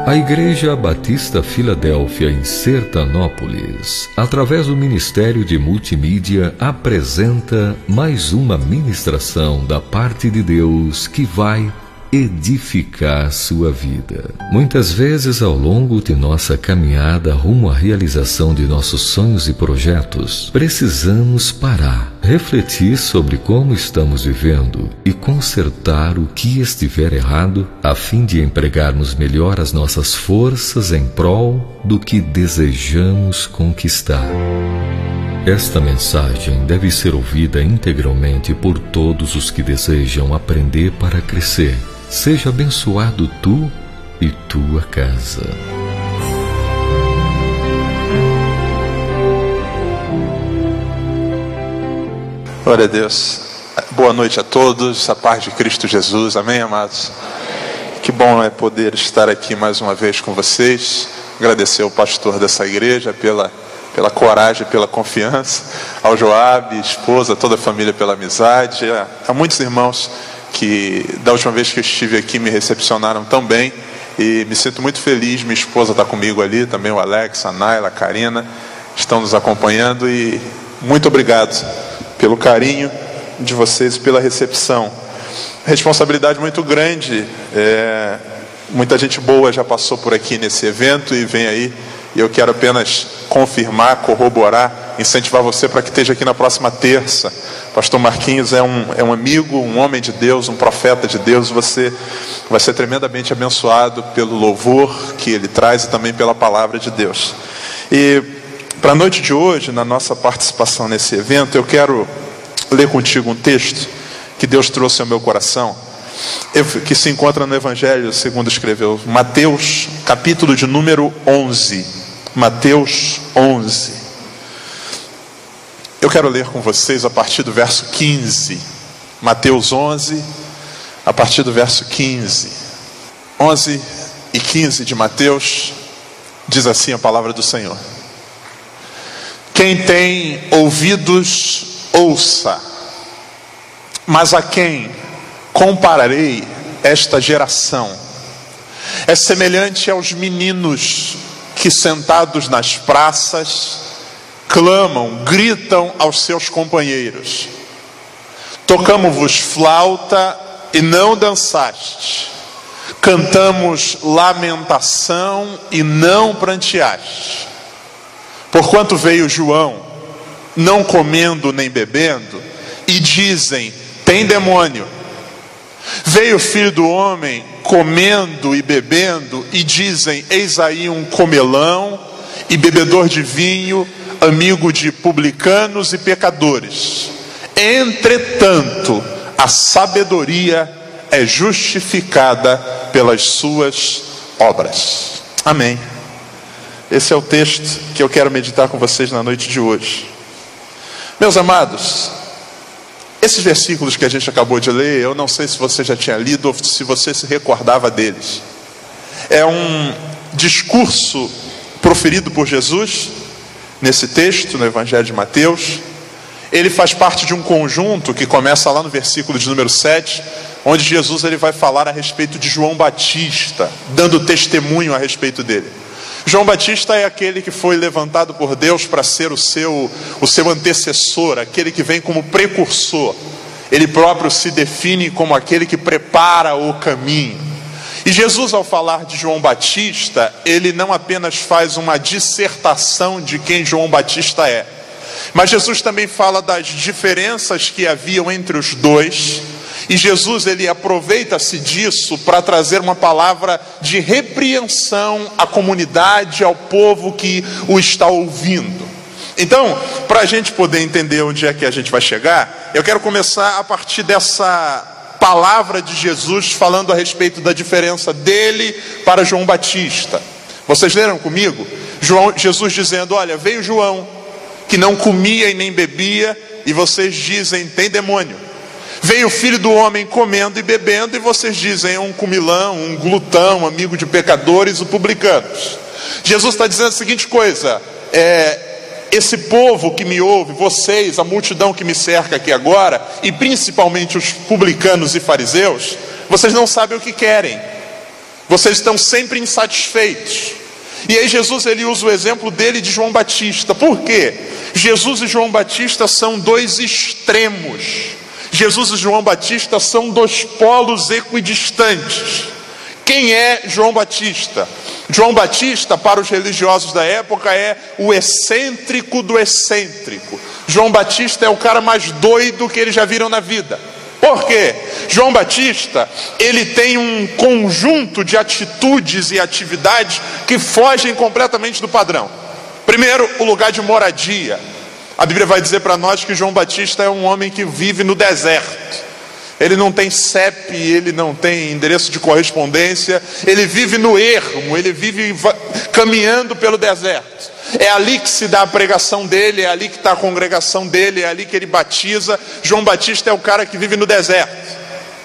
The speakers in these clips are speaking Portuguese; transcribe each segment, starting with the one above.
A Igreja Batista Filadélfia em Sertanópolis, através do Ministério de Multimídia, apresenta mais uma ministração da parte de Deus que vai edificar sua vida. Muitas vezes, ao longo de nossa caminhada rumo à realização de nossos sonhos e projetos, precisamos parar, refletir sobre como estamos vivendo e consertar o que estiver errado, a fim de empregarmos melhor as nossas forças em prol do que desejamos conquistar. Esta mensagem deve ser ouvida integralmente por todos os que desejam aprender para crescer. Seja abençoado tu e tua casa. Glória a Deus. Boa noite a todos, a paz de Cristo Jesus, amém, amados? Que bom é poder estar aqui mais uma vez com vocês. Agradecer ao pastor dessa igreja pela coragem, pela confiança, ao Joabe, esposa, toda a família pela amizade, a muitos irmãos que da última vez que eu estive aqui me recepcionaram tão bem, e me sinto muito feliz. Minha esposa está comigo ali, também o Alex, a Naila, a Karina, estão nos acompanhando, e muito obrigado pelo carinho de vocês, pela recepção. Responsabilidade muito grande, muita gente boa já passou por aqui nesse evento e vem aí, e eu quero apenas confirmar, corroborar, incentivar você para que esteja aqui na próxima terça. Pastor Marquinhos é um amigo, um homem de Deus, um profeta de Deus. Você vai ser tremendamente abençoado pelo louvor que ele traz e também pela palavra de Deus. E para a noite de hoje, na nossa participação nesse evento, eu quero ler contigo um texto que Deus trouxe ao meu coração, que se encontra no Evangelho segundo escreveu Mateus, capítulo de número 11. Mateus 11. Eu quero ler com vocês a partir do verso 15. Mateus 11, a partir do verso 15. 11 e 15 de Mateus, diz assim a palavra do Senhor: quem tem ouvidos, ouça. Mas a quem compararei esta geração? É semelhante aos meninos que, sentados nas praças, clamam, gritam aos seus companheiros: tocamo-vos flauta e não dançaste, cantamos lamentação e não pranteaste. Porquanto veio João, não comendo nem bebendo, e dizem: tem demônio. Veio o Filho do Homem, comendo e bebendo, e dizem: eis aí um comelão e bebedor de vinho, amigo de publicanos e pecadores. Entretanto, a sabedoria é justificada pelas suas obras. Amém. Esse é o texto que eu quero meditar com vocês na noite de hoje. Meus amados, esses versículos que a gente acabou de ler, eu não sei se você já tinha lido ou se você se recordava deles. É um discurso proferido por Jesus nesse texto, no Evangelho de Mateus. Ele faz parte de um conjunto que começa lá no versículo de número 7, onde Jesus ele vai falar a respeito de João Batista, dando testemunho a respeito dele. João Batista é aquele que foi levantado por Deus para ser o seu antecessor, aquele que vem como precursor. Ele próprio se define como aquele que prepara o caminho. E Jesus, ao falar de João Batista, ele não apenas faz uma dissertação de quem João Batista é, mas Jesus também fala das diferenças que haviam entre os dois. E Jesus ele aproveita-se disso para trazer uma palavra de repreensão à comunidade, ao povo que o está ouvindo. Então, para a gente poder entender onde é que a gente vai chegar, eu quero começar a partir dessa palavra de Jesus falando a respeito da diferença dele para João Batista. Vocês leram comigo? Jesus dizendo: olha, veio João, que não comia e nem bebia, e vocês dizem: tem demônio. Veio o Filho do Homem comendo e bebendo, e vocês dizem: é um comilão, um glutão, amigo de pecadores e publicanos. Jesus está dizendo a seguinte coisa: esse povo que me ouve, vocês, a multidão que me cerca aqui agora, e principalmente os publicanos e fariseus, vocês não sabem o que querem. Vocês estão sempre insatisfeitos. E aí Jesus ele usa o exemplo dele de João Batista. Por quê? Jesus e João Batista são dois extremos. Jesus e João Batista são dois polos equidistantes. Quem é João Batista? João Batista, para os religiosos da época, é o excêntrico do excêntrico. João Batista é o cara mais doido que eles já viram na vida. Por quê? João Batista, ele tem um conjunto de atitudes e atividades que fogem completamente do padrão. Primeiro, o lugar de moradia. A Bíblia vai dizer para nós que João Batista é um homem que vive no deserto. Ele não tem CEP, ele não tem endereço de correspondência, ele vive no ermo, ele vive caminhando pelo deserto. É ali que se dá a pregação dele, é ali que está a congregação dele, é ali que ele batiza. João Batista é o cara que vive no deserto.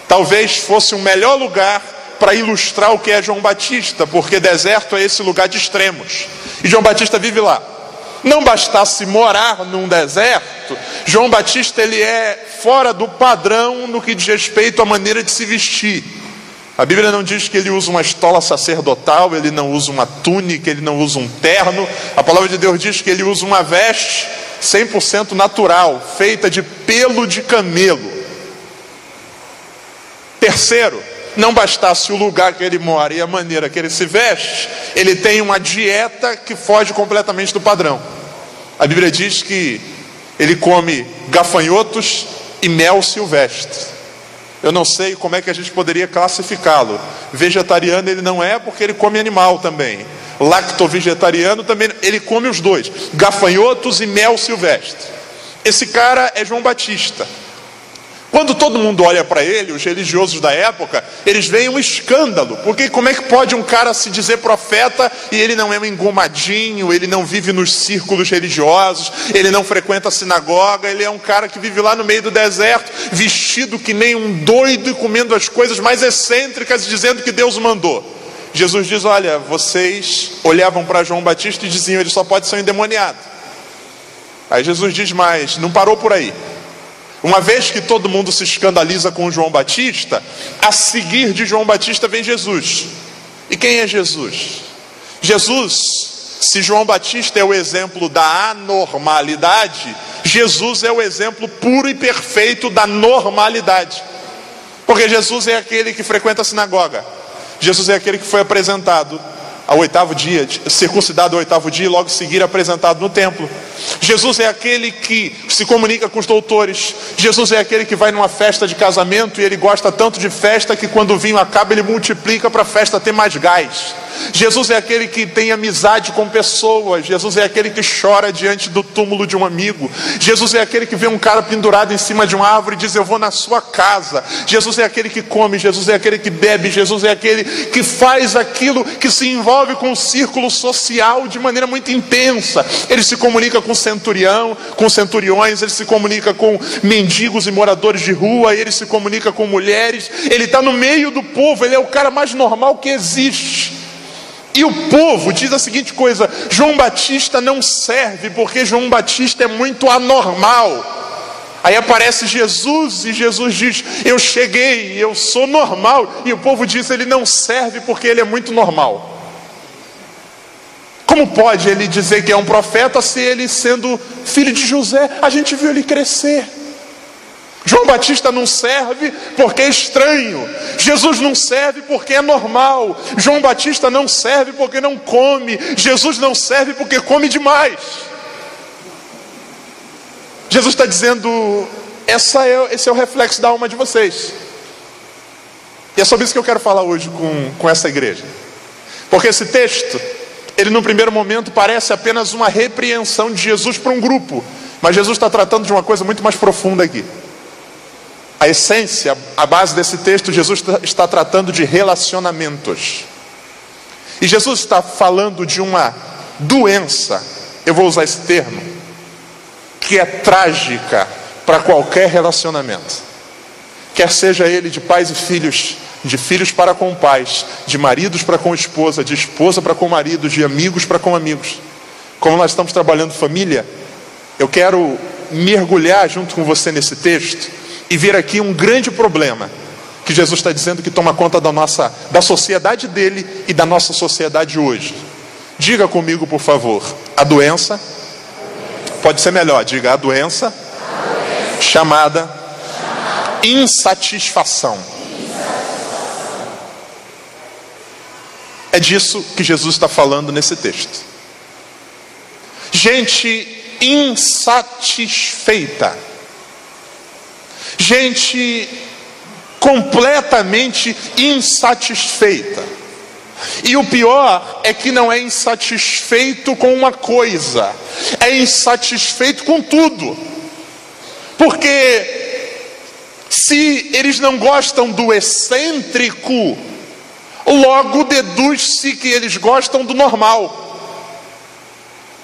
Talvez fosse o melhor lugar para ilustrar o que é João Batista, porque deserto é esse lugar de extremos. E João Batista vive lá. Não bastasse morar num deserto, João Batista ele é fora do padrão no que diz respeito à maneira de se vestir. A Bíblia não diz que ele usa uma estola sacerdotal, ele não usa uma túnica, ele não usa um terno. A palavra de Deus diz que ele usa uma veste 100% natural, feita de pelo de camelo. Terceiro, não bastasse o lugar que ele mora e a maneira que ele se veste, ele tem uma dieta que foge completamente do padrão. A Bíblia diz que ele come gafanhotos e mel silvestre. Eu não sei como é que a gente poderia classificá-lo. Vegetariano ele não é, porque ele come animal também. Lacto-vegetariano também, ele come os dois, gafanhotos e mel silvestre. Esse cara é João Batista. Quando todo mundo olha para ele, os religiosos da época, eles veem um escândalo. Porque como é que pode um cara se dizer profeta e ele não é um engomadinho, ele não vive nos círculos religiosos, ele não frequenta a sinagoga, ele é um cara que vive lá no meio do deserto, vestido que nem um doido e comendo as coisas mais excêntricas e dizendo que Deus mandou. Jesus diz, olha, vocês olhavam para João Batista e diziam, ele só pode ser um endemoniado. Aí Jesus diz, mas não parou por aí. Uma vez que todo mundo se escandaliza com João Batista, a seguir de João Batista vem Jesus. E quem é Jesus? Jesus, se João Batista é o exemplo da anormalidade, Jesus é o exemplo puro e perfeito da normalidade. Porque Jesus é aquele que frequenta a sinagoga. Jesus é aquele que foi apresentado ao 8º dia, circuncidado ao 8º dia e logo seguir apresentado no templo. Jesus é aquele que se comunica com os doutores. Jesus é aquele que vai numa festa de casamento e ele gosta tanto de festa que quando o vinho acaba ele multiplica para a festa ter mais gás. Jesus é aquele que tem amizade com pessoas. Jesus é aquele que chora diante do túmulo de um amigo. Jesus é aquele que vê um cara pendurado em cima de uma árvore e diz, eu vou na sua casa. Jesus é aquele que come, Jesus é aquele que bebe, Jesus é aquele que faz aquilo que se envolve com o círculo social de maneira muito intensa. Ele se comunica com centurião, com centuriões, ele se comunica com mendigos e moradores de rua, ele se comunica com mulheres, ele está no meio do povo, ele é o cara mais normal que existe. E o povo diz a seguinte coisa, João Batista não serve porque João Batista é muito anormal. Aí aparece Jesus e Jesus diz, eu cheguei, eu sou normal. E o povo diz, ele não serve porque ele é muito normal. Como pode ele dizer que é um profeta se ele sendo filho de José, a gente viu ele crescer? João Batista não serve porque é estranho. Jesus não serve porque é normal. João Batista não serve porque não come. Jesus não serve porque come demais. Jesus está dizendo, esse é o reflexo da alma de vocês. E é sobre isso que eu quero falar hoje com essa igreja. Porque esse texto, ele no primeiro momento parece apenas uma repreensão de Jesus para um grupo. Mas Jesus está tratando de uma coisa muito mais profunda aqui. A essência, a base desse texto, Jesus está tratando de relacionamentos. E Jesus está falando de uma doença, eu vou usar esse termo, que é trágica para qualquer relacionamento. Quer seja ele de pais e filhos, de filhos para com pais, de maridos para com esposa, de esposa para com marido, de amigos para com amigos. Como nós estamos trabalhando família, eu quero mergulhar junto com você nesse texto e ver aqui um grande problema que Jesus está dizendo que toma conta da sociedade dele e da nossa sociedade hoje. Diga comigo, por favor, a doença, pode ser melhor, diga a doença chamada insatisfação. É disso que Jesus está falando nesse texto. Gente insatisfeita, gente completamente insatisfeita. E o pior é que não é insatisfeito com uma coisa, é insatisfeito com tudo. Porque se eles não gostam do excêntrico, logo deduz-se que eles gostam do normal.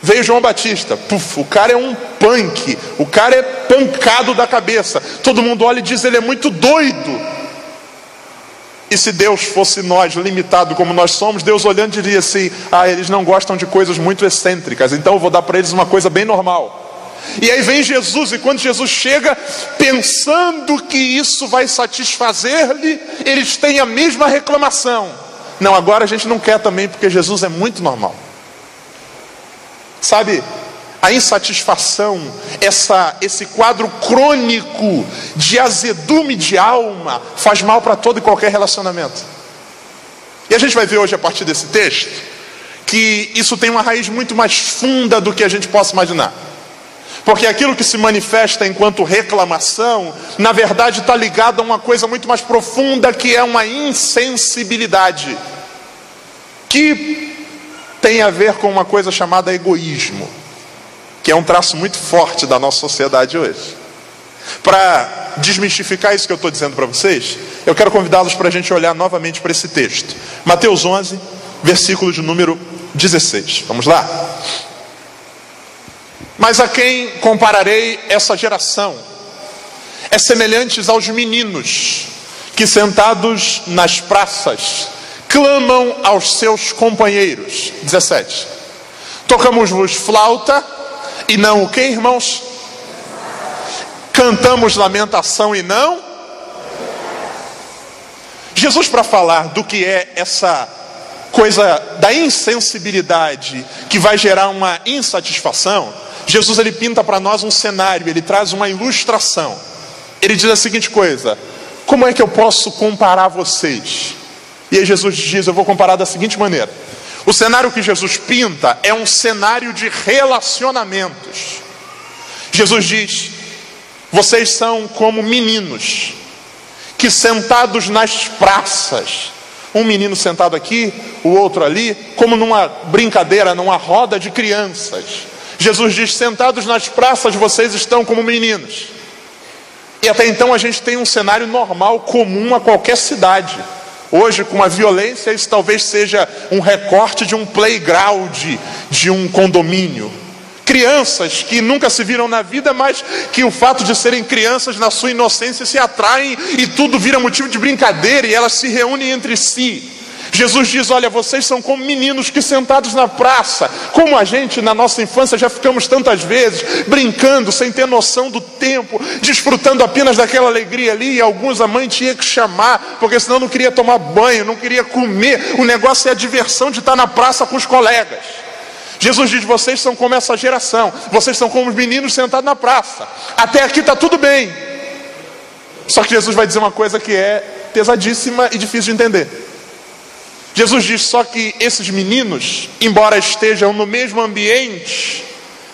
Veio João Batista, o cara é um punk, o cara é pancado da cabeça. Todo mundo olha e diz, ele é muito doido. E se Deus fosse nós, limitado como nós somos, Deus olhando diria assim, eles não gostam de coisas muito excêntricas, então eu vou dar para eles uma coisa bem normal. E aí vem Jesus, e quando Jesus chega, pensando que isso vai satisfazer-lhe, eles têm a mesma reclamação. Não, agora a gente não quer também, porque Jesus é muito normal. Sabe, a insatisfação, esse quadro crônico de azedume de alma, faz mal para todo e qualquer relacionamento. E a gente vai ver hoje, a partir desse texto, que isso tem uma raiz muito mais funda do que a gente possa imaginar. Porque aquilo que se manifesta enquanto reclamação, na verdade está ligado a uma coisa muito mais profunda, que é uma insensibilidade, que tem a ver com uma coisa chamada egoísmo, que é um traço muito forte da nossa sociedade hoje. Para desmistificar isso que eu estou dizendo para vocês, eu quero convidá-los para a gente olhar novamente para esse texto. Mateus 11, versículo de número 16. Vamos lá? Mas a quem compararei essa geração? É semelhantes aos meninos que, sentados nas praças, clamam aos seus companheiros. 17. Tocamos-vos flauta e não o que, irmãos? Cantamos lamentação e não? Jesus, para falar do que é essa coisa da insensibilidade que vai gerar uma insatisfação, Jesus ele pinta para nós um cenário, ele traz uma ilustração. Ele diz a seguinte coisa: como é que eu posso comparar vocês? E aí Jesus diz, eu vou comparar da seguinte maneira. O cenário que Jesus pinta é um cenário de relacionamentos. Jesus diz, vocês são como meninos que, sentados nas praças, um menino sentado aqui, o outro ali, como numa brincadeira, numa roda de crianças. Jesus diz, sentados nas praças, vocês estão como meninos. E até então a gente tem um cenário normal, comum a qualquer cidade. Hoje, com a violência, isso talvez seja um recorte de um playground, de um condomínio. Crianças que nunca se viram na vida, mas que o fato de serem crianças na sua inocência se atraem e tudo vira motivo de brincadeira e elas se reúnem entre si. Jesus diz, olha, vocês são como meninos que, sentados na praça, como a gente na nossa infância já ficamos tantas vezes, brincando sem ter noção do tempo, desfrutando apenas daquela alegria ali, e alguns a mãe tinha que chamar, porque senão não queria tomar banho, não queria comer. O negócio é a diversão de estar na praça com os colegas. Jesus diz, vocês são como essa geração, vocês são como os meninos sentados na praça. Até aqui está tudo bem. Só que Jesus vai dizer uma coisa que é pesadíssima e difícil de entender. Jesus diz só que esses meninos, embora estejam no mesmo ambiente,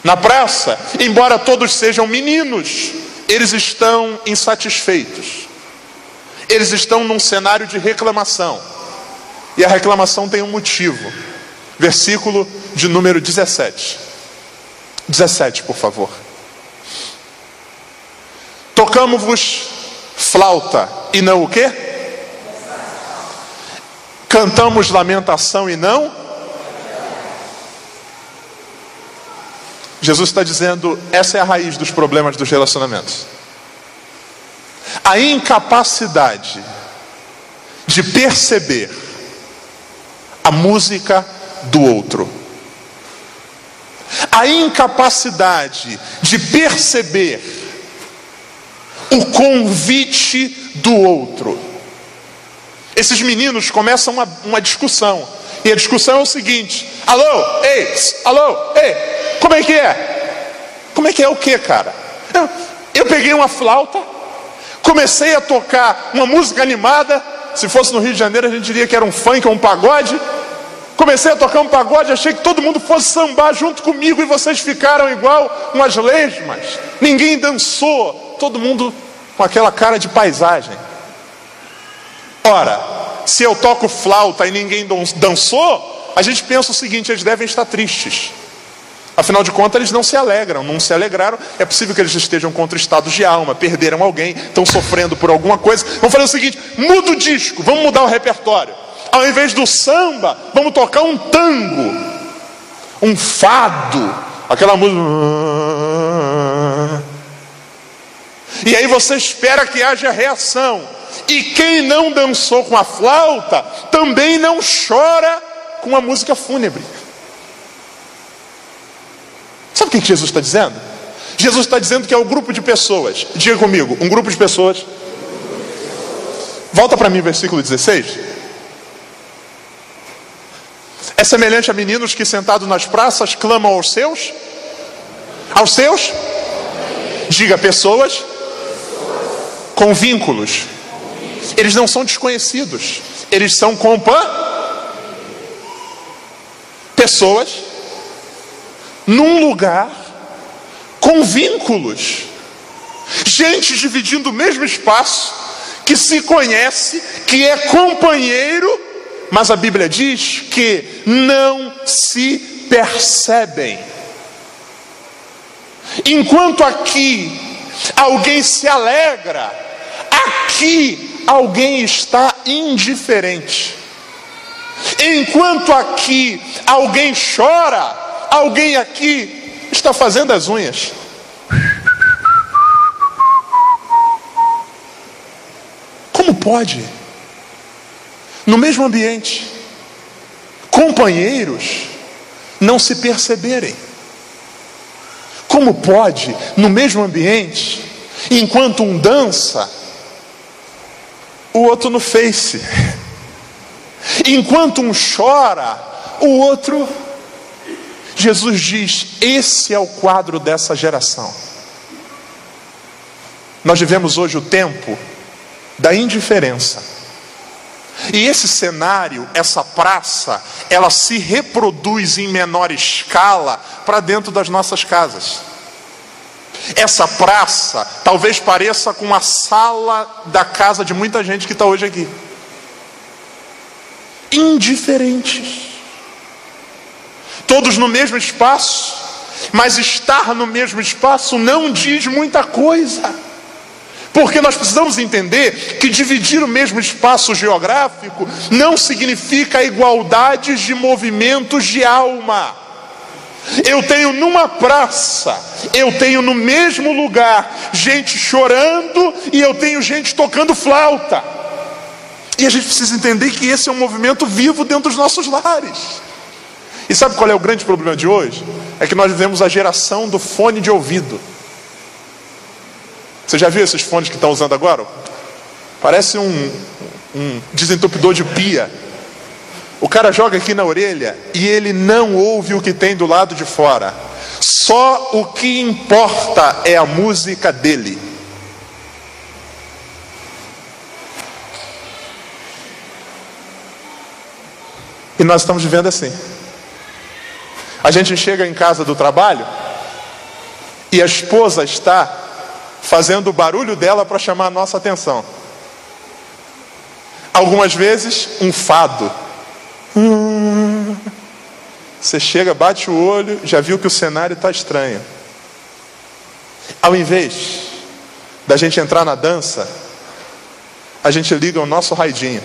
na praça, embora todos sejam meninos, eles estão insatisfeitos. Eles estão num cenário de reclamação. E a reclamação tem um motivo. Versículo de número 17. 17, por favor. Tocamos-vos flauta e não o quê? Cantamos lamentação e não? Jesus está dizendo, essa é a raiz dos problemas dos relacionamentos. A incapacidade de perceber a música do outro. A incapacidade de perceber o convite do outro. Esses meninos começam uma discussão. E a discussão é o seguinte: alô, ei, como é que é? Como é que é o que, cara? Eu peguei uma flauta, comecei a tocar uma música animada. Se fosse no Rio de Janeiro a gente diria que era um funk ou um pagode. Comecei a tocar um pagode, achei que todo mundo fosse sambar junto comigo, e vocês ficaram igual umas lesmas. Ninguém dançou, todo mundo com aquela cara de paisagem. Ora, se eu toco flauta e ninguém dançou, a gente pensa o seguinte: eles devem estar tristes. Afinal de contas, eles não se alegram, não se alegraram. É possível que eles estejam contra estados de alma, perderam alguém, estão sofrendo por alguma coisa. Vamos fazer o seguinte: muda o disco, vamos mudar o repertório. Ao invés do samba, vamos tocar um tango, um fado, aquela música. E aí você espera que haja reação. E quem não dançou com a flauta também não chora com a música fúnebre. Sabe o que Jesus está dizendo? Jesus está dizendo que é um grupo de pessoas. Diga comigo, um grupo de pessoas. Volta para mim, versículo 16. É semelhante a meninos que sentados nas praças clamam aos seus? Aos seus? Diga, pessoas com vínculos. Eles não são desconhecidos, eles são pessoas num lugar com vínculos. Gente dividindo o mesmo espaço, que se conhece, que é companheiro, mas a Bíblia diz que não se percebem. Enquanto aqui alguém se alegra, aqui alguém está indiferente. Enquanto aqui alguém chora, alguém aqui está fazendo as unhas. Como pode? No mesmo ambiente, companheiros não se perceberem. Como pode, no mesmo ambiente, enquanto um dança, o outro no Face? Enquanto um chora, o outro... Jesus diz, esse é o quadro dessa geração. Nós vivemos hoje o tempo da indiferença. E esse cenário, essa praça, ela se reproduz em menor escala para dentro das nossas casas. Essa praça talvez pareça com a sala da casa de muita gente que está hoje aqui. Indiferentes. Todos no mesmo espaço, mas estar no mesmo espaço não diz muita coisa. Porque nós precisamos entender que dividir o mesmo espaço geográfico não significa igualdades de movimentos de alma. Eu tenho numa praça, eu tenho no mesmo lugar gente chorando e eu tenho gente tocando flauta. E a gente precisa entender que esse é um movimento vivo dentro dos nossos lares. E sabe qual é o grande problema de hoje? É que nós vivemos a geração do fone de ouvido. Você já viu esses fones que estão usando agora? Parece um desentupidor de pia. O cara joga aqui na orelha e ele não ouve o que tem do lado de fora. Só o que importa é a música dele. E nós estamos vivendo assim. A gente chega em casa do trabalho e a esposa está fazendo o barulho dela para chamar a nossa atenção. Algumas vezes um fado. Você chega, bate o olho, já viu que o cenário está estranho. Ao invés da gente entrar na dança, a gente liga o nosso raidinho.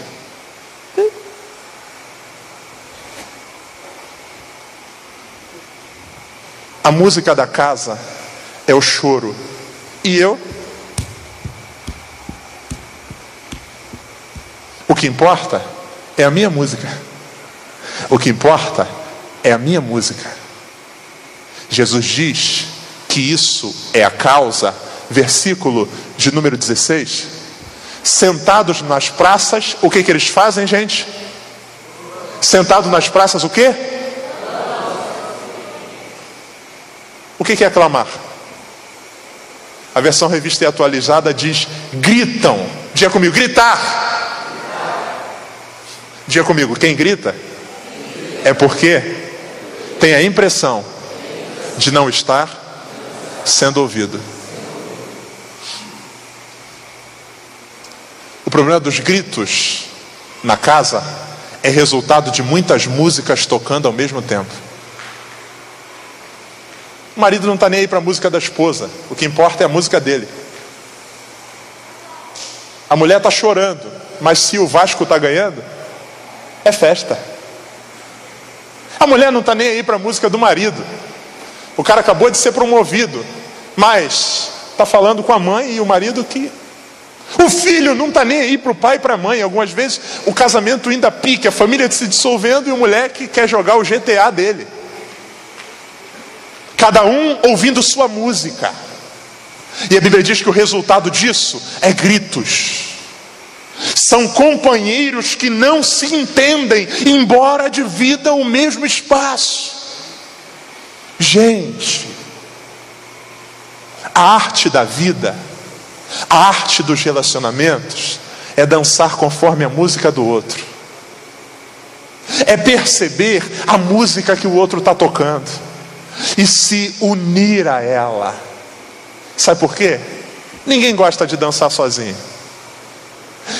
A música da casa é o choro. E eu? O que importa é a minha música. O que importa é a minha música. Jesus diz que isso é a causa, versículo de número 16, Sentados nas praças, o que eles fazem, gente? Sentados nas praças, o quê? O que é clamar? A versão revista e atualizada diz: gritam. Diga comigo, gritar. Diga comigo, quem grita é porque tem a impressão de não estar sendo ouvido. O problema dos gritos na casa é resultado de muitas músicas tocando ao mesmo tempo. O marido não está nem aí para a música da esposa. O que importa é a música dele. A mulher está chorando, mas se o Vasco está ganhando, é festa. A mulher não está nem aí para a música do marido. O cara acabou de ser promovido, mas está falando com a mãe e o marido que... O filho não está nem aí para o pai e para a mãe. Algumas vezes o casamento ainda pique, a família se dissolvendo e o moleque quer jogar o GTA dele. Cada um ouvindo sua música. E a Bíblia diz que o resultado disso é gritos. São companheiros que não se entendem, embora dividam o mesmo espaço. Gente, a arte da vida, a arte dos relacionamentos é dançar conforme a música do outro. É perceber a música que o outro está tocando e se unir a ela. Sabe por quê? Ninguém gosta de dançar sozinho.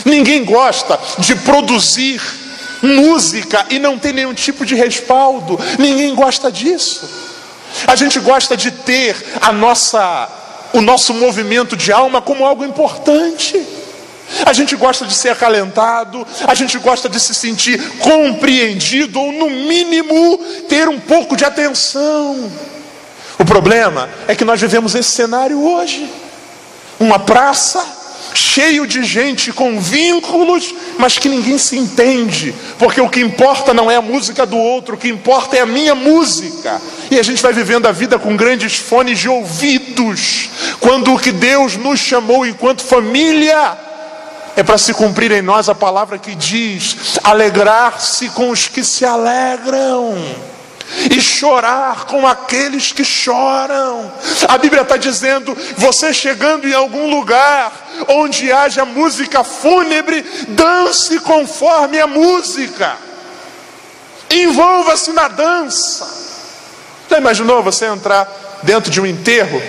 Ninguém gosta de produzir música e não ter nenhum tipo de respaldo. Ninguém gosta disso. A gente gosta de ter o nosso movimento de alma como algo importante. A gente gosta de ser acalentado, a gente gosta de se sentir compreendido, ou no mínimo ter um pouco de atenção. O problema é que nós vivemos esse cenário hoje. Uma praça cheio de gente com vínculos, mas que ninguém se entende, porque o que importa não é a música do outro, o que importa é a minha música. E a gente vai vivendo a vida com grandes fones de ouvidos, quando o que Deus nos chamou enquanto família é para se cumprir em nós a palavra que diz: alegrar-se com os que se alegram e chorar com aqueles que choram. A Bíblia está dizendo: você chegando em algum lugar onde haja música fúnebre, dance conforme a música, envolva-se na dança. Já imaginou você entrar dentro de um enterro?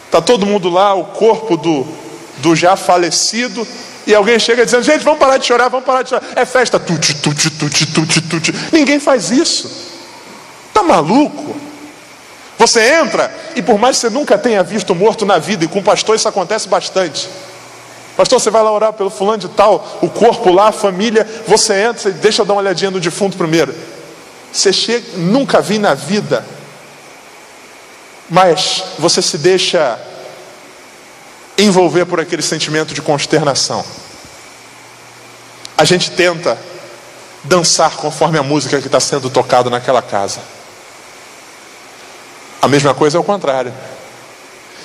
Está todo mundo lá, o corpo do já falecido, e alguém chega dizendo: gente, vamos parar de chorar, vamos parar de chorar. É festa, tuti, tuti, tuti, tuti, tuti. Ninguém faz isso. Tá maluco? Você entra e por mais que você nunca tenha visto morto na vida, e com o pastor isso acontece bastante. Pastor, você vai lá orar pelo fulano de tal, o corpo lá, a família, você entra, você deixa eu dar uma olhadinha no defunto primeiro. Você chega, nunca vi na vida, mas você se deixa envolver por aquele sentimento de consternação. A gente tenta dançar conforme a música que está sendo tocada naquela casa. A mesma coisa é o contrário.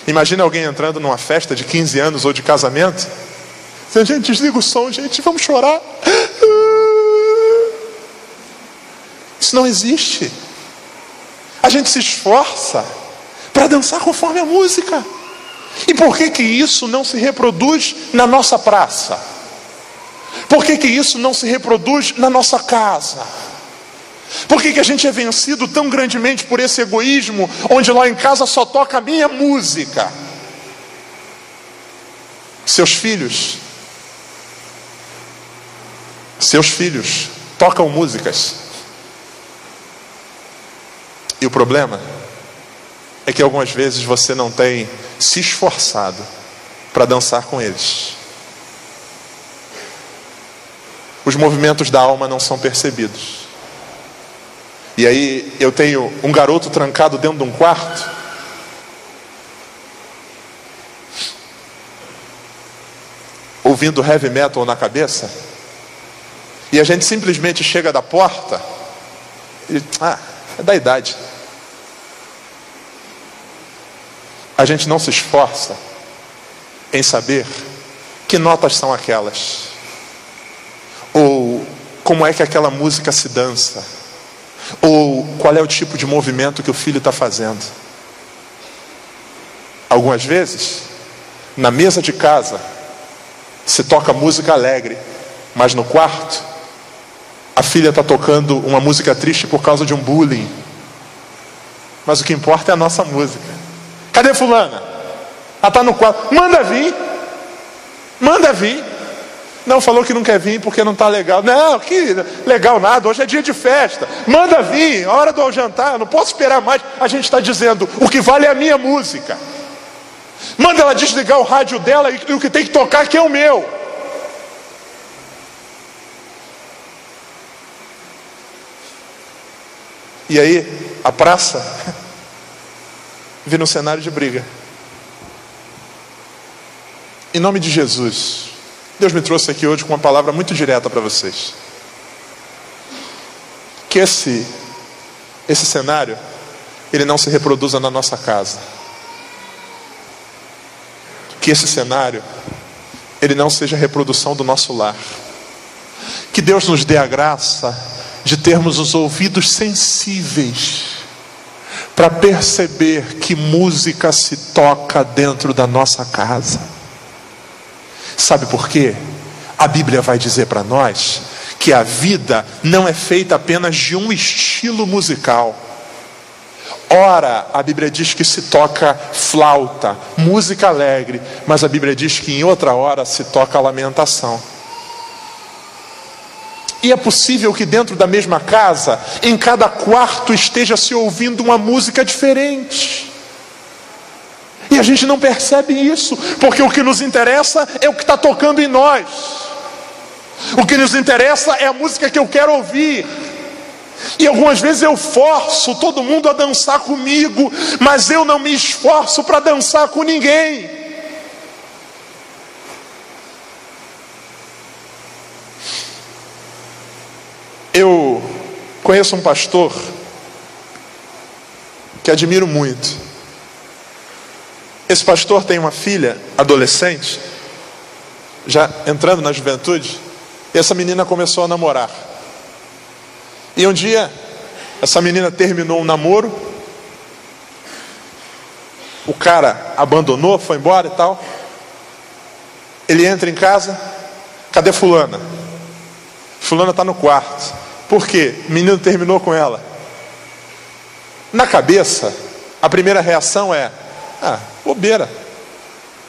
Imagina alguém entrando numa festa de 15 anos ou de casamento, dizendo: gente, desliga o som, gente, vamos chorar. Isso não existe. A gente se esforça para dançar conforme a música. E por que isso não se reproduz na nossa praça? Por que isso não se reproduz na nossa casa? Por que a gente é vencido tão grandemente por esse egoísmo, onde lá em casa só toca a minha música? Seus filhos tocam músicas. E o problema é que algumas vezes você não tem se esforçado para dançar com eles. Os movimentos da alma não são percebidos. E aí eu tenho um garoto trancado dentro de um quarto, ouvindo heavy metal na cabeça, e a gente simplesmente chega da porta e é da idade. A gente não se esforça em saber Que notas são aquelas? Ou como é que aquela música se dança? Ou qual é o tipo de movimento que o filho está fazendo? Algumas vezes, na mesa de casa, se toca música alegre, mas no quarto, a filha está tocando uma música triste por causa de um bullying. Mas o que importa é a nossa música. Cadê fulana? Ela está no quarto. Manda vir. Manda vir. Não, falou que não quer vir porque não está legal. Não, que legal nada, hoje é dia de festa. Manda vir, a hora do jantar, não posso esperar mais. A gente está dizendo, o que vale é a minha música. Manda ela desligar o rádio dela e o que tem que tocar aqui é o meu. E aí, a praça vira um cenário de briga. Em nome de Jesus, Deus me trouxe aqui hoje com uma palavra muito direta para vocês. Que esse cenário, ele não se reproduza na nossa casa. Que esse cenário, ele não seja a reprodução do nosso lar. Que Deus nos dê a graça de termos os ouvidos sensíveis para perceber que música se toca dentro da nossa casa. Sabe por quê? A Bíblia vai dizer para nós que a vida não é feita apenas de um estilo musical. Ora, a Bíblia diz que se toca flauta, música alegre, mas a Bíblia diz que em outra hora se toca lamentação. E é possível que dentro da mesma casa, em cada quarto esteja se ouvindo uma música diferente. E a gente não percebe isso, porque o que nos interessa é o que está tocando em nós. O que nos interessa é a música que eu quero ouvir. E algumas vezes eu forço todo mundo a dançar comigo, mas eu não me esforço para dançar com ninguém. Eu conheço um pastor que admiro muito. Esse pastor tem uma filha adolescente, já entrando na juventude, e essa menina começou a namorar. E um dia, essa menina terminou um namoro, o cara abandonou, foi embora e tal. Ele entra em casa, cadê fulana? Fulana está no quarto. Por quê? O menino terminou com ela. Na cabeça, a primeira reação é: bobeira,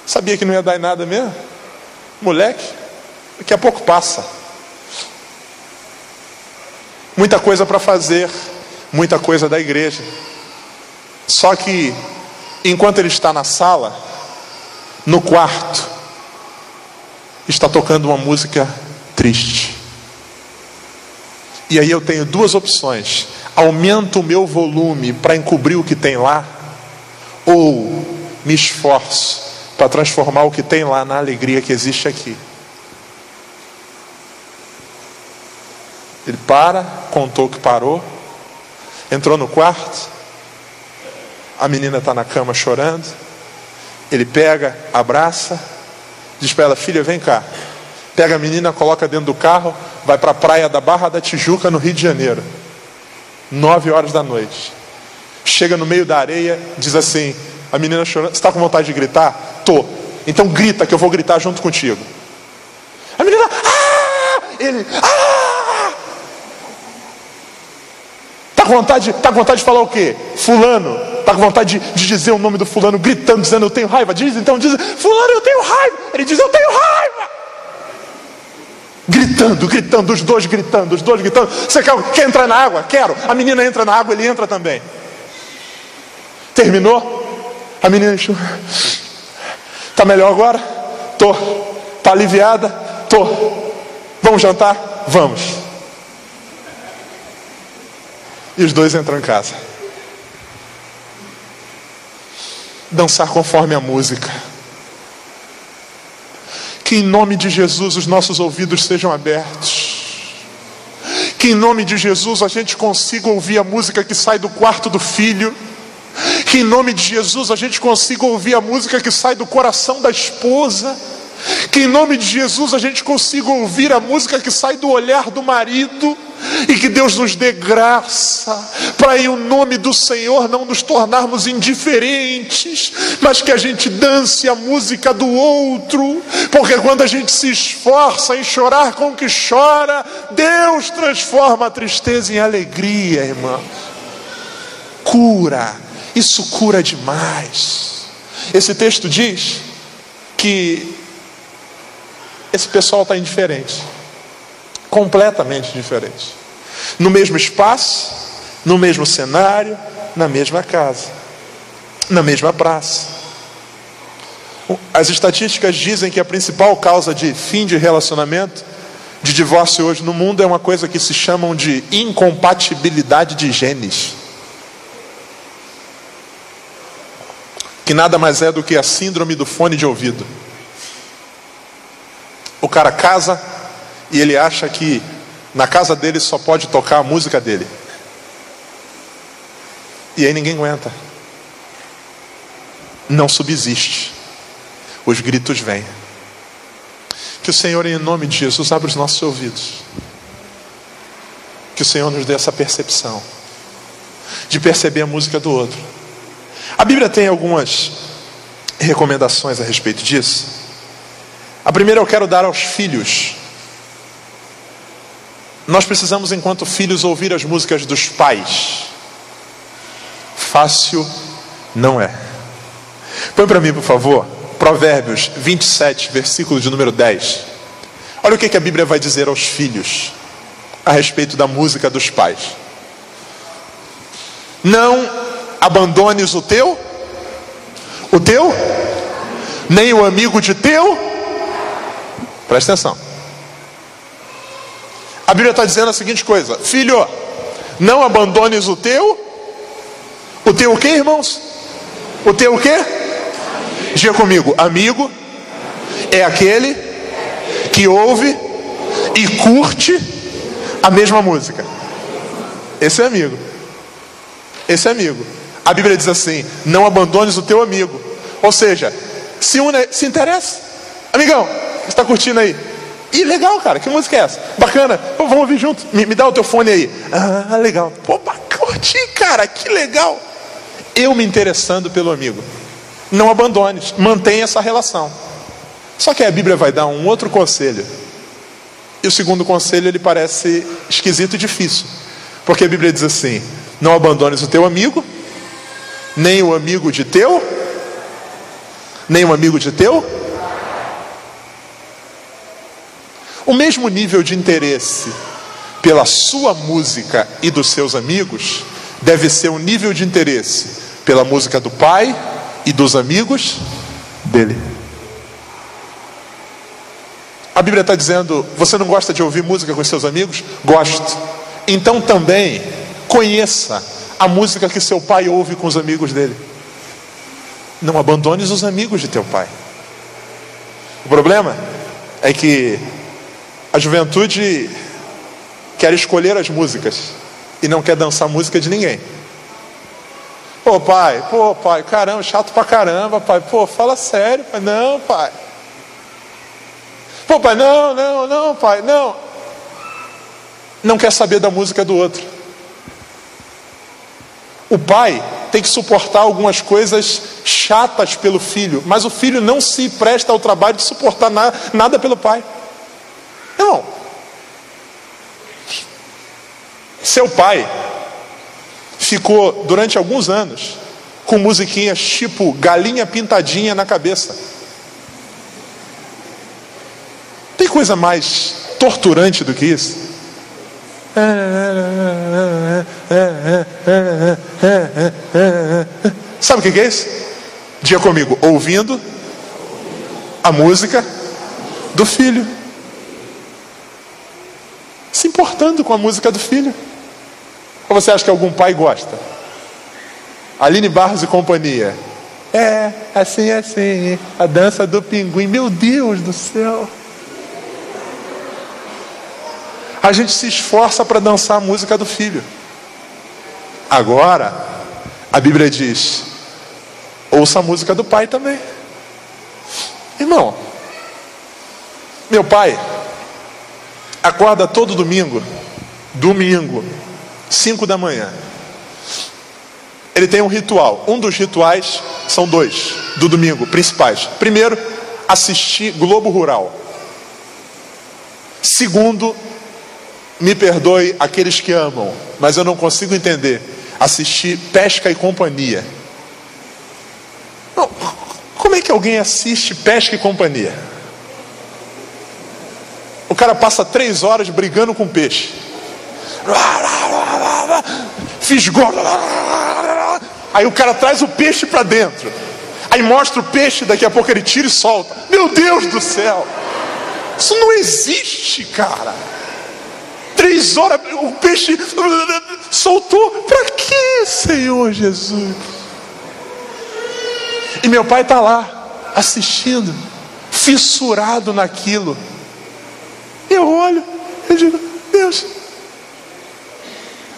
sabia que não ia dar em nada mesmo? Moleque, daqui a pouco passa. Muita coisa para fazer, muita coisa da igreja. Só que, enquanto ele está na sala, no quarto, está tocando uma música triste. E aí eu tenho duas opções: aumento o meu volume para encobrir o que tem lá, ou me esforço para transformar o que tem lá na alegria que existe aqui. Ele contou que parou, entrou no quarto, a menina está na cama chorando, ele pega, abraça, diz para ela: filha, vem cá. Pega a menina, coloca dentro do carro, vai para a praia da Barra da Tijuca, no Rio de Janeiro, 9 horas da noite. Chega no meio da areia, diz assim, a menina chorando: você está com vontade de gritar? Tô. Então grita que eu vou gritar junto contigo. A menina: ele: Tá com vontade de falar o quê? Fulano. Tá com vontade de dizer o nome do fulano, gritando, dizendo: eu tenho raiva. Diz, fulano, eu tenho raiva. Ele diz: eu tenho raiva. Gritando, os dois gritando. Você quer entrar na água? Quero. A menina entra na água, ele entra também. Terminou? A menina enxerga: tá melhor agora? Tô. Tá aliviada? Tô. Vamos jantar? Vamos. E os dois entram em casa. Dançar conforme a música. Que em nome de Jesus os nossos ouvidos sejam abertos. Que em nome de Jesus a gente consiga ouvir a música que sai do quarto do filho. Que em nome de Jesus a gente consiga ouvir a música que sai do coração da esposa. Que em nome de Jesus a gente consiga ouvir a música que sai do olhar do marido, e que Deus nos dê graça para em o nome do Senhor não nos tornarmos indiferentes, mas que a gente dance a música do outro, porque quando a gente se esforça em chorar com o que chora, Deus transforma a tristeza em alegria, irmãos. Cura, isso cura demais. Esse texto diz que esse pessoal está indiferente, completamente diferente, no mesmo espaço, no mesmo cenário, na mesma casa, na mesma praça. As estatísticas dizem que a principal causa de fim de relacionamento, de divórcio hoje no mundo, é uma coisa que se chamam de incompatibilidade de genes, que nada mais é do que a síndrome do fone de ouvido. O cara casa e ele acha que na casa dele só pode tocar a música dele. E aí ninguém aguenta. Não subsiste. Os gritos vêm. Que o Senhor, em nome de Jesus, abra os nossos ouvidos. Que o Senhor nos dê essa percepção de perceber a música do outro. A Bíblia tem algumas recomendações a respeito disso. A primeira eu quero dar aos filhos. Nós precisamos, enquanto filhos, ouvir as músicas dos pais. Fácil não é. Põe para mim, por favor, Provérbios 27, versículo de número 10. Olha o que a Bíblia vai dizer aos filhos a respeito da música dos pais. Não abandones o teu, nem o amigo de teu. Presta atenção. A Bíblia está dizendo a seguinte coisa: filho, não abandones o teu o quê, irmãos? O teu o quê? Diga comigo: amigo é aquele que ouve e curte a mesma música. Esse é amigo. Esse é amigo. A Bíblia diz assim: não abandones o teu amigo. Ou seja, se interessa. Amigão, você está curtindo aí? Ih, legal, cara, que música é essa? Bacana, pô, vamos ouvir junto. Me dá o teu fone aí. Ah, legal. Pô, curti, cara, que legal. Eu me interessando pelo amigo. Não abandones, mantenha essa relação. Só que a Bíblia vai dar um outro conselho. E o segundo conselho, ele parece esquisito e difícil. Porque a Bíblia diz assim: não abandones o teu amigo, nem o amigo de teu, nem o amigo de teu. O mesmo nível de interesse pela sua música e dos seus amigos deve ser o nível de interesse pela música do pai e dos amigos dele. A Bíblia está dizendo: você não gosta de ouvir música com seus amigos? Gosto. Então também conheça a música que seu pai ouve com os amigos dele. Não abandones os amigos de teu pai. O problema é que a juventude quer escolher as músicas e não quer dançar música de ninguém. Pô pai, caramba, chato pra caramba, pai. Pô, fala sério, pai. Não, pai. Pô, pai, não, pai, não. Não quer saber da música do outro. O pai tem que suportar algumas coisas chatas pelo filho, mas o filho não se presta ao trabalho de suportar nada pelo pai. Não. Seu pai ficou durante alguns anos com musiquinhas tipo Galinha Pintadinha na cabeça. Tem coisa mais torturante do que isso? Sabe o que é isso? Diga comigo: ouvindo a música do filho, se importando com a música do filho. Ou você acha que algum pai gosta? Aline Barros e companhia. É, assim, a dança do pinguim. Meu Deus do céu. A gente se esforça para dançar a música do filho. Agora, a Bíblia diz: ouça a música do pai também. Irmão, Meu pai acorda todo domingo, 5 da manhã. Ele tem um ritual. Um dos rituais são 2 do domingo, principais. Primeiro, assistir Globo Rural. Segundo, me perdoe aqueles que amam, mas eu não consigo entender, assistir Pesca e Companhia. Não, como é que alguém assiste Pesca e Companhia? O cara passa 3 horas brigando com peixe. Fisgou. Aí o cara traz o peixe para dentro. Aí mostra o peixe, daqui a pouco ele tira e solta. Meu Deus do céu! Isso não existe, cara. 3 horas, o peixe soltou. Para quê, Senhor Jesus? E meu pai está lá, assistindo, fissurado naquilo. Eu olho, eu digo, Deus.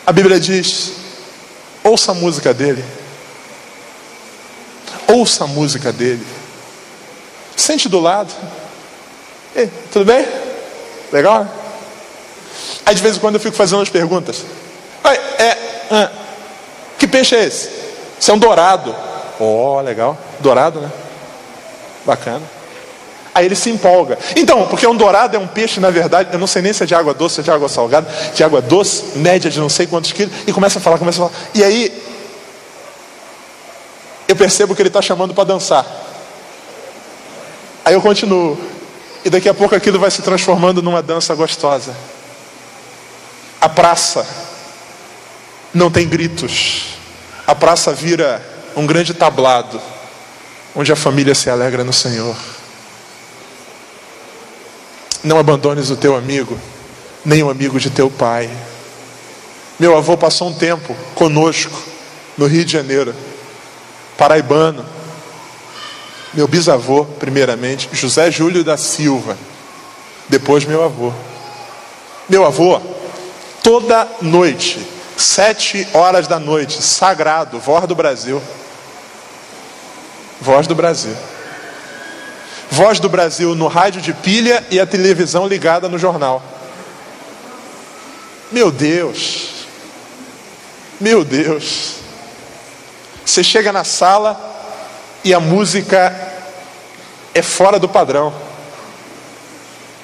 A Bíblia diz, ouça a música dele. Ouça a música dele. Sente do lado. Ei, tudo bem? Legal, né? Aí de vez em quando eu fico fazendo as perguntas. Que peixe é esse? Isso é um dourado. Oh, legal. Dourado, né? Bacana. Aí ele se empolga. Então, porque um dourado é um peixe, na verdade, eu não sei nem se é de água doce, se é de água salgada, de água doce, média de não sei quantos quilos, e começa a falar. E aí, eu percebo que ele está chamando para dançar. Aí eu continuo. E daqui a pouco aquilo vai se transformando numa dança gostosa. A praça não tem gritos. A praça vira um grande tablado, onde a família se alegra no Senhor. Não abandones o teu amigo, nem o amigo de teu pai. Meu avô passou um tempo conosco no Rio de Janeiro, paraibano. Meu bisavô, primeiramente, José Júlio da Silva. Depois meu avô. Meu avô, toda noite, 7 horas da noite, sagrado, Voz do Brasil. Voz do Brasil. Voz do Brasil no rádio de pilha e a televisão ligada no jornal. Meu Deus. Meu Deus. Você chega na sala e a música é fora do padrão.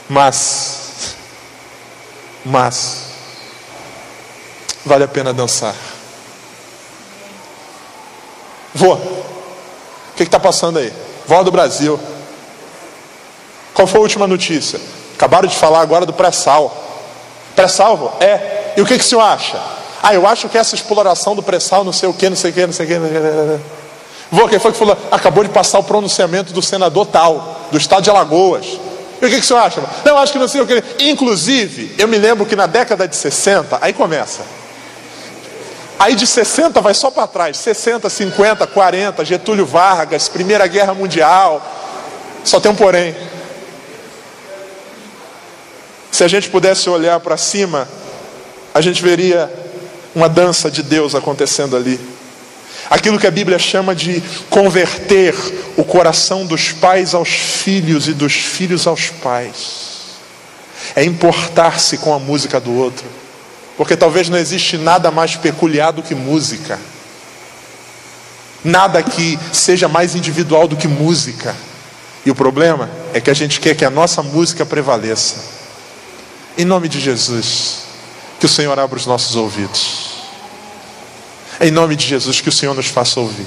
Mas vale a pena dançar. Vô, o que está passando aí? Voz do Brasil. Qual foi a última notícia? Acabaram de falar agora do pré-sal. Pré-sal, vô? É. E o que o senhor acha? Eu acho que essa exploração do pré-sal, não sei o que. Vô, quem foi que falou? Acabou de passar o pronunciamento do senador tal, do estado de Alagoas. E o que o senhor acha? Não, acho que não sei o que. Inclusive, eu me lembro que na década de 60, aí começa. Aí de 60 vai só para trás. 60, 50, 40, Getúlio Vargas, Primeira Guerra Mundial. Só tem um porém. Se a gente pudesse olhar para cima, a gente veria uma dança de Deus acontecendo ali. Aquilo que a Bíblia chama de converter o coração dos pais aos filhos e dos filhos aos pais. É importar-se com a música do outro. Porque talvez não existe nada mais peculiar do que música. Nada que seja mais individual do que música. E o problema é que a gente quer que a nossa música prevaleça. Em nome de Jesus, que o Senhor abra os nossos ouvidos. Em nome de Jesus, que o Senhor nos faça ouvir.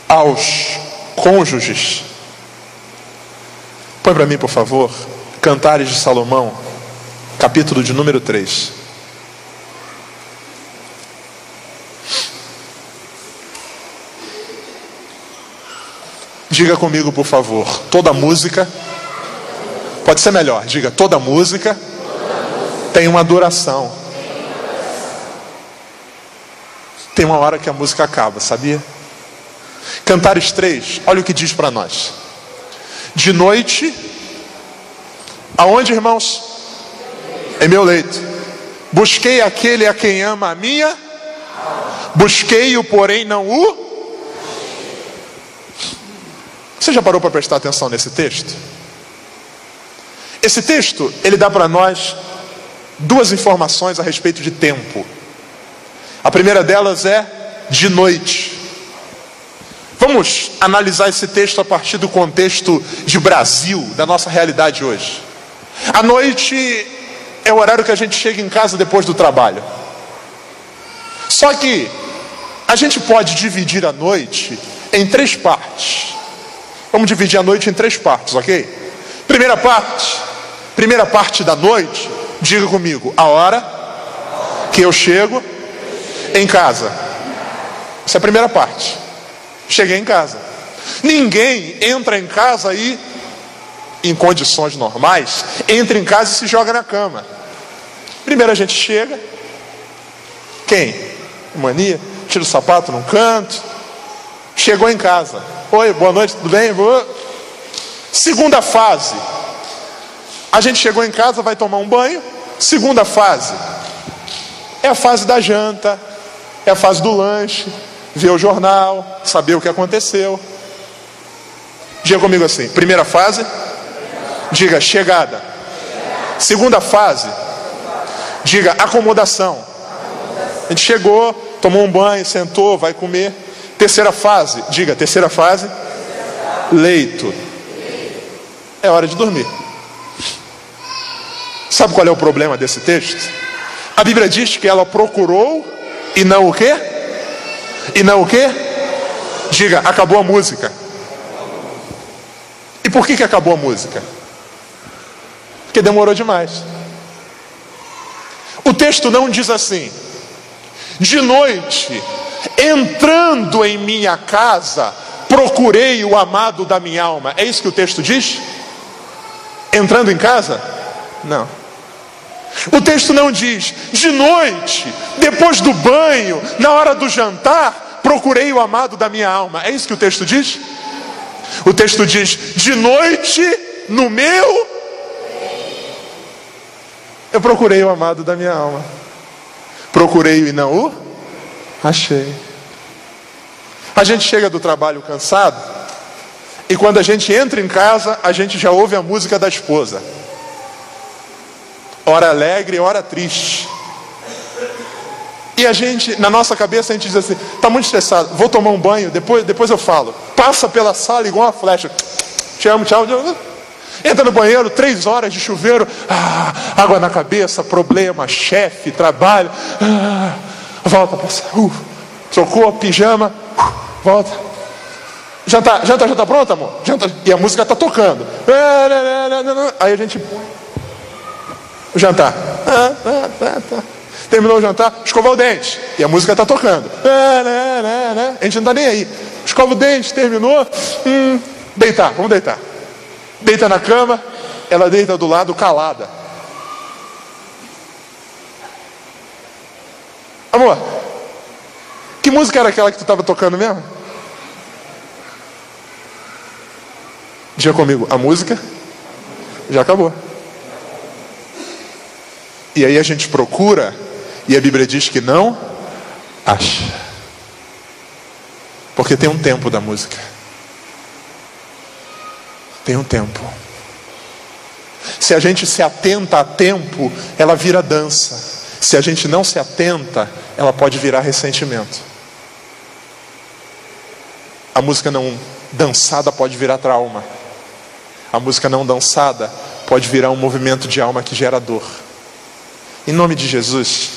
Aos cônjuges, põe para mim, por favor, Cantares de Salomão, capítulo de número 3. Diga comigo, por favor, toda música, pode ser melhor, diga, toda música tem uma duração. Tem uma hora que a música acaba, sabia? Cantares 3, olha o que diz para nós. De noite, aonde, irmãos? Em meu leito. Busquei aquele a quem ama a minha. Busquei-o, porém não o. Você já parou para prestar atenção nesse texto? Esse texto, ele dá para nós duas informações a respeito de tempo. A primeira delas é de noite. Vamos analisar esse texto a partir do contexto de Brasil, da nossa realidade hoje. A noite é o horário que a gente chega em casa depois do trabalho. Só que a gente pode dividir a noite em três partes. Vamos dividir a noite em três partes, ok? Primeira parte da noite, diga comigo, a hora que eu chego em casa. Essa é a primeira parte. Cheguei em casa. Ninguém entra em casa aí, em condições normais, entra em casa e se joga na cama. Primeiro a gente chega. Quem? Mania, tira o sapato num canto. Chegou em casa. Oi, boa noite, tudo bem? Boa. Segunda fase. A gente chegou em casa, vai tomar um banho. Segunda fase. É a fase da janta. É a fase do lanche. Ver o jornal, saber o que aconteceu. Diga comigo assim: primeira fase, diga chegada. Segunda fase, diga acomodação. A gente chegou, tomou um banho, sentou, vai comer. Terceira fase, diga terceira fase, leito. É hora de dormir. Sabe qual é o problema desse texto? A Bíblia diz que ela procurou e não o quê? E não o quê? Diga, acabou a música. E por que acabou a música? Porque demorou demais. O texto não diz assim: de noite, entrando em minha casa, procurei o amado da minha alma. É isso que o texto diz? Entrando em casa? Não. O texto não diz: de noite, depois do banho, na hora do jantar, procurei o amado da minha alma. É isso que o texto diz? O texto diz: de noite, no meu, eu procurei o amado da minha alma. Procurei e não o achei. A gente chega do trabalho cansado, e quando a gente entra em casa, a gente já ouve a música da esposa. Hora alegre, hora triste. E a gente, na nossa cabeça, a gente diz assim: está muito estressado, vou tomar um banho, depois eu falo. Passa pela sala igual uma flecha. Te amo, tchau. Entra no banheiro, 3 horas de chuveiro. Água na cabeça, problema, chefe, trabalho. Volta, passa. Trocou, pijama. Volta. Janta já tá pronto, amor? E a música tá tocando. Aí a gente põe o jantar. Terminou o jantar, escovar o dente. E a música está tocando. A gente não está nem aí. Escova o dente, terminou. Deitar, vamos deitar. Deita na cama, ela deita do lado calada. Amor, que música era aquela que tu estava tocando mesmo? Diga comigo, a música já acabou. E aí a gente procura, e a Bíblia diz que não acha. Porque tem um tempo da música. Tem um tempo. Se a gente se atenta a tempo, ela vira dança. Se a gente não se atenta, ela pode virar ressentimento. A música não dançada pode virar trauma. A música não dançada pode virar um movimento de alma que gera dor. Em nome de Jesus,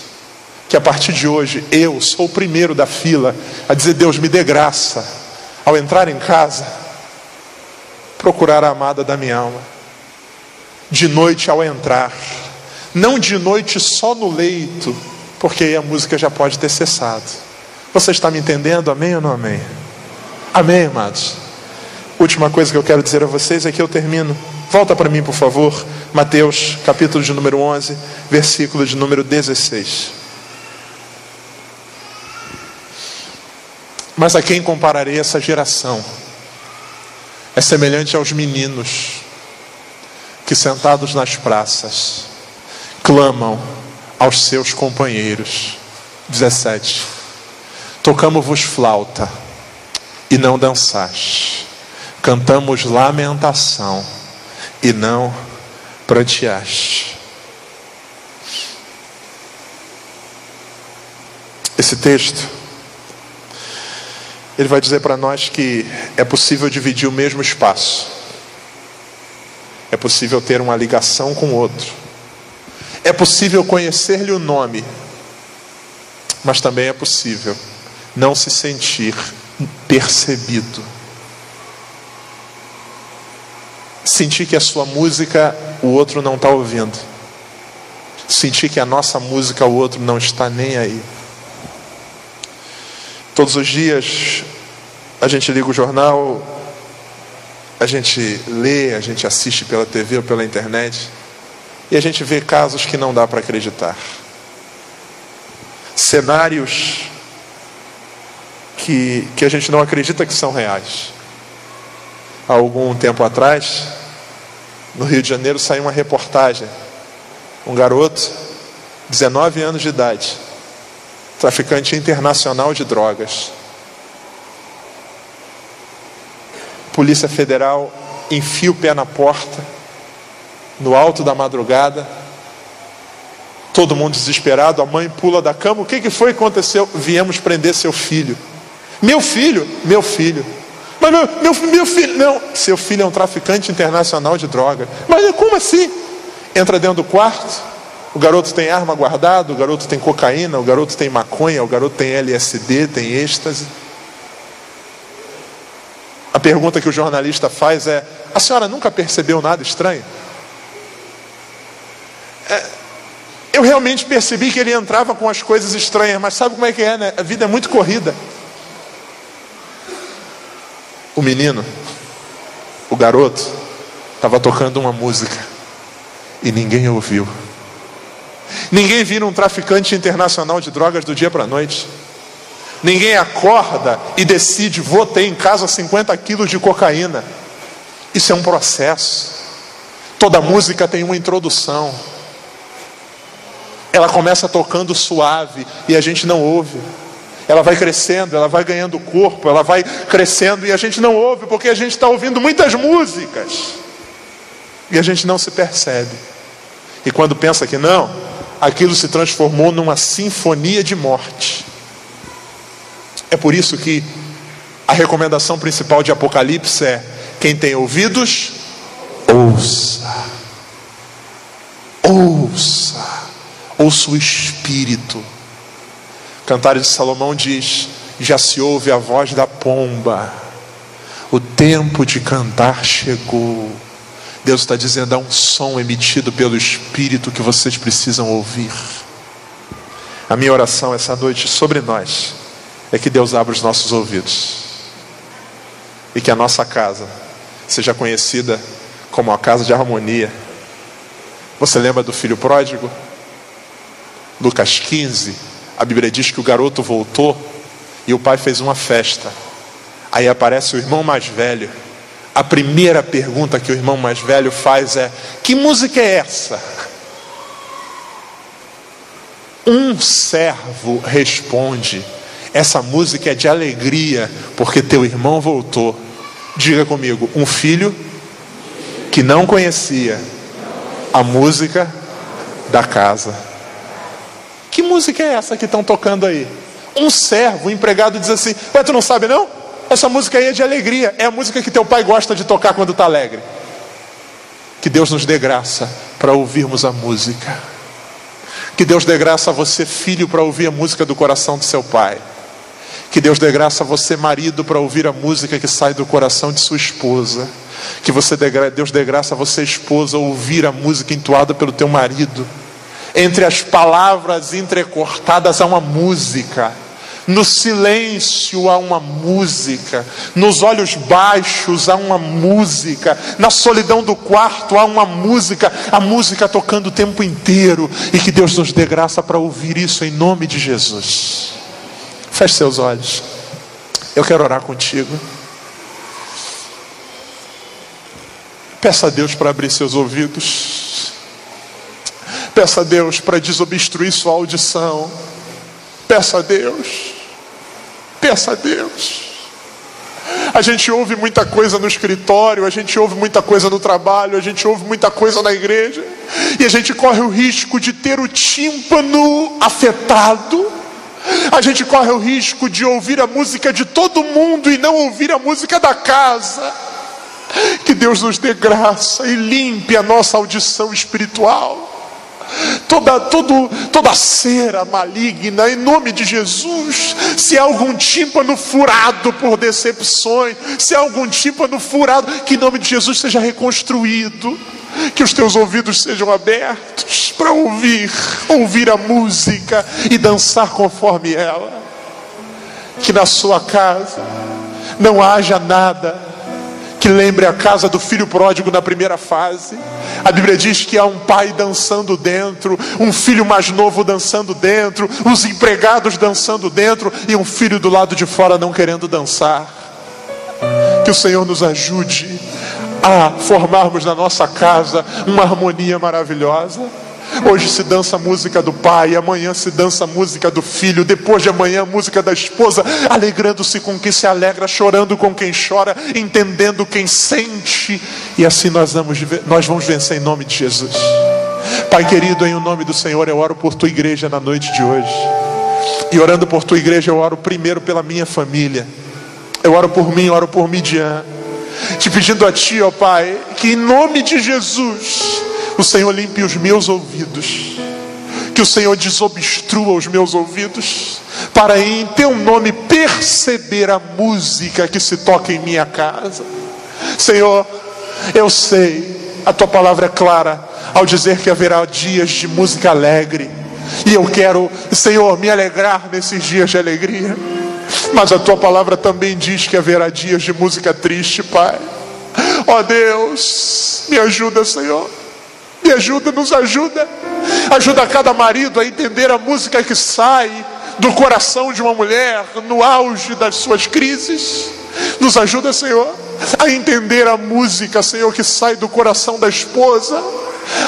que a partir de hoje eu sou o primeiro da fila a dizer: Deus, me dê graça, ao entrar em casa, procurar a amada da minha alma. De noite ao entrar, não de noite só no leito, porque aí a música já pode ter cessado. Você está me entendendo? Amém ou não amém? Amém, amados? Última coisa que eu quero dizer a vocês é que eu termino. Volta para mim, por favor, Mateus, capítulo de número 11, versículo de número 16. Mas a quem compararei essa geração? É semelhante aos meninos que, sentados nas praças, clamam aos seus companheiros. 17. Tocamos-vos flauta e não dançaste. Cantamos lamentação e não pranteaste. Esse texto, ele vai dizer para nós que é possível dividir o mesmo espaço. É possível ter uma ligação com o outro. É possível conhecer-lhe o nome. Mas também é possível não se sentir percebido. Sentir que a sua música o outro não está ouvindo. Sentir que a nossa música o outro não está nem aí. Todos os dias a gente liga o jornal, a gente lê, a gente assiste pela TV ou pela internet e a gente vê casos que não dá para acreditar. Cenários que a gente não acredita que são reais. Há algum tempo atrás, no Rio de Janeiro, saiu uma reportagem. Um garoto, 19 anos de idade, traficante internacional de drogas. Polícia Federal enfia o pé na porta, no alto da madrugada. Todo mundo desesperado, a mãe pula da cama. O que foi que aconteceu? Viemos prender seu filho. Meu filho? Meu filho. Mas meu filho... Não, seu filho é um traficante internacional de droga. Mas como assim? Entra dentro do quarto, o garoto tem arma guardada, o garoto tem cocaína, o garoto tem maconha, o garoto tem LSD, tem êxtase. A pergunta que o jornalista faz é: a senhora nunca percebeu nada estranho? Eu realmente percebi que ele entrava com as coisas estranhas, mas sabe como é que é, né? A vida é muito corrida. O menino, o garoto, estava tocando uma música e ninguém ouviu. Ninguém vira um traficante internacional de drogas do dia para a noite. Ninguém acorda e decide: vou ter em casa 50 quilos de cocaína. Isso é um processo. Toda música tem uma introdução. Ela começa tocando suave e a gente não ouve. Ela vai crescendo, ela vai ganhando corpo, ela vai crescendo e a gente não ouve porque a gente está ouvindo muitas músicas e a gente não se percebe. E quando pensa que não, aquilo se transformou numa sinfonia de morte. É por isso que a recomendação principal de Apocalipse é: quem tem ouvidos, ouça. Ouça. Ouça o Espírito. Cantares de Salomão diz: já se ouve a voz da pomba, o tempo de cantar chegou. Deus está dizendo: há um som emitido pelo Espírito que vocês precisam ouvir. A minha oração essa noite sobre nós é que Deus abra os nossos ouvidos e que a nossa casa seja conhecida como a casa de harmonia. Você lembra do filho pródigo? Lucas 15, a Bíblia diz que o garoto voltou e o pai fez uma festa. Aí aparece o irmão mais velho. A primeira pergunta que o irmão mais velho faz é: que música é essa? Um servo responde: essa música é de alegria, porque teu irmão voltou. Diga comigo: um filho que não conhecia a música da casa. Que música é essa que estão tocando aí? Um servo, um empregado, diz assim: mas tu não sabe não? Essa música aí é de alegria. É a música que teu pai gosta de tocar quando está alegre. Que Deus nos dê graça para ouvirmos a música. Que Deus dê graça a você, filho, para ouvir a música do coração do seu pai. Que Deus dê graça a você, marido, para ouvir a música que sai do coração de sua esposa. Que Deus dê graça a você, esposa, ouvir a música entoada pelo teu marido. Entre as palavras entrecortadas há uma música. No silêncio há uma música. Nos olhos baixos há uma música. Na solidão do quarto há uma música. A música tocando o tempo inteiro. E que Deus nos dê graça para ouvir isso em nome de Jesus. Feche seus olhos. Eu quero orar contigo. Peça a Deus para abrir seus ouvidos. Peça a Deus para desobstruir sua audição. Peça a Deus. Peça a Deus. A gente ouve muita coisa no escritório, a gente ouve muita coisa no trabalho, a gente ouve muita coisa na igreja, e a gente corre o risco de ter o tímpano afetado. A gente corre o risco de ouvir a música de todo mundo e não ouvir a música da casa. Que Deus nos dê graça e limpe a nossa audição espiritual. Toda cera maligna, em nome de Jesus. Se há algum tímpano furado por decepções, se há algum tímpano furado, que em nome de Jesus seja reconstruído. Que os teus ouvidos sejam abertos para ouvir a música e dançar conforme ela. Que na sua casa não haja nada que lembre a casa do filho pródigo na primeira fase. A Bíblia diz que há um pai dançando dentro, um filho mais novo dançando dentro, os empregados dançando dentro e um filho do lado de fora não querendo dançar. Que o Senhor nos ajude a formarmos na nossa casa uma harmonia maravilhosa. Hoje se dança a música do pai, amanhã se dança a música do filho, depois de amanhã a música da esposa, alegrando-se com quem se alegra, chorando com quem chora, entendendo quem sente, e assim nós vamos vencer em nome de Jesus. Pai querido, em nome do Senhor, eu oro por tua igreja na noite de hoje, e orando por tua igreja eu oro primeiro pela minha família, eu oro por mim, oro por Midian, te pedindo a ti, ó Pai, que em nome de Jesus o Senhor limpe os meus ouvidos, que o Senhor desobstrua os meus ouvidos, para em teu nome perceber a música que se toca em minha casa. Senhor, eu sei, a tua palavra é clara ao dizer que haverá dias de música alegre, e eu quero, Senhor, me alegrar nesses dias de alegria. Mas a tua palavra também diz que haverá dias de música triste, Pai. Ó Deus, me ajuda, Senhor. Me ajuda, nos ajuda. Ajuda cada marido a entender a música que sai do coração de uma mulher no auge das suas crises. Nos ajuda, Senhor, a entender a música, Senhor, que sai do coração da esposa.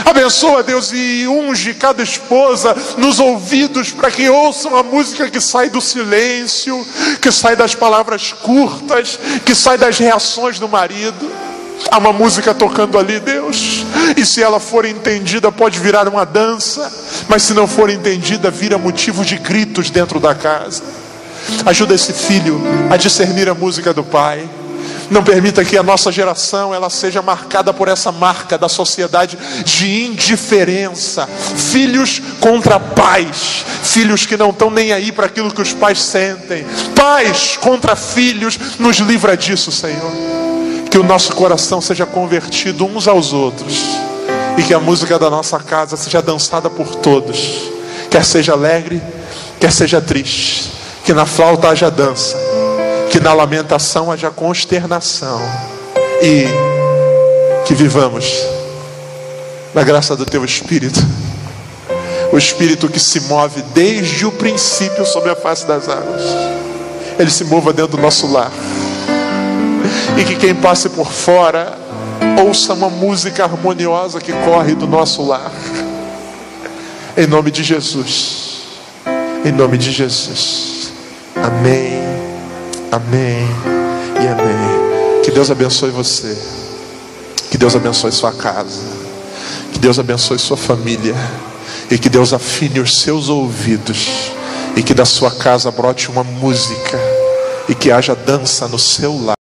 Abençoa, Deus, e unge cada esposa nos ouvidos para que ouçam a música que sai do silêncio, que sai das palavras curtas, que sai das reações do marido. Há uma música tocando ali, Deus, e se ela for entendida pode virar uma dança, mas se não for entendida vira motivo de gritos dentro da casa. Ajuda esse filho a discernir a música do pai. Não permita que a nossa geração ela seja marcada por essa marca da sociedade de indiferença. Filhos contra pais, filhos que não estão nem aí para aquilo que os pais sentem. Pais contra filhos, nos livra disso, Senhor. Que o nosso coração seja convertido uns aos outros, e que a música da nossa casa seja dançada por todos, quer seja alegre, quer seja triste. Que na flauta haja dança, que na lamentação haja consternação, e que vivamos na graça do teu Espírito, o Espírito que se move desde o princípio sobre a face das águas. Ele se mova dentro do nosso lar, e que quem passe por fora ouça uma música harmoniosa que corre do nosso lar. Em nome de Jesus, em nome de Jesus. Amém, amém e amém. Que Deus abençoe você, que Deus abençoe sua casa, que Deus abençoe sua família, e que Deus afine os seus ouvidos, e que da sua casa brote uma música, e que haja dança no seu lar.